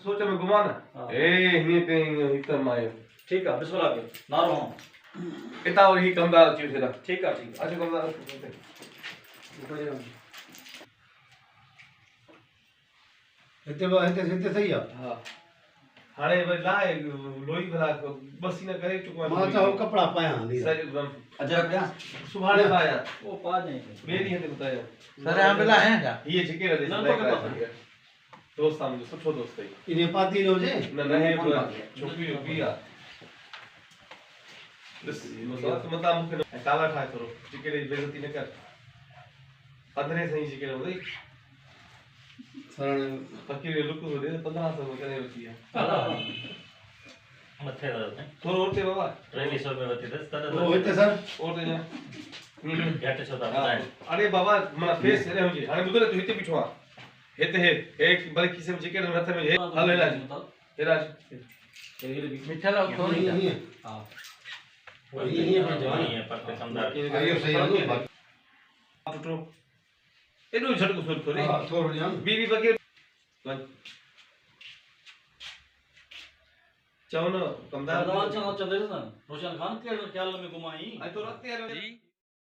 सोच में घुमा ना ए हिने पे इतना आयो ठीक है बिस्मिल्लाह के नारो इतना और ही कमदार चीज है ठीक है अच्छा कमदार हिते सही आहे हां हाणे भाई लाए लोई भला बस न करे चुको मां चाहो कपड़ा पाया नहीं सही एकदम अजरा क्या सुभाणे पाया वो पा नहीं मेरी हते बताया सर हम मिला है क्या ये छिके रे ना तो दोस्त हम सुठो दोस्त है इने पाती न हुजे न न है छोकरी बिया बस मसला मता मुखे काला ठाए करो छिके रे बेइज्जती न कर अंदरे सही छिके रे सरण फकीर लुक हो दे 1500 में करे होती है मथे रहते थोरो होते बाबा 2300 में होती है तने ओ हिते सर और दे जा घट छोटा बताए अरे बाबा मना फेस रे हुजे हाने बुदरे तू हिते पिठवा हिते हे एक बल किसे में जिके हथ में हलो इलाज मिठा ला तो नहीं नहीं हां ये जवानी है पर कमदार ये सही है टुटो एडो झटको सोर थोरे हां थोरो जान बीबी बगे चाहो ना कमदार चंद्र रोशन खान के ख्याल में घुमाई आई तो रखते यार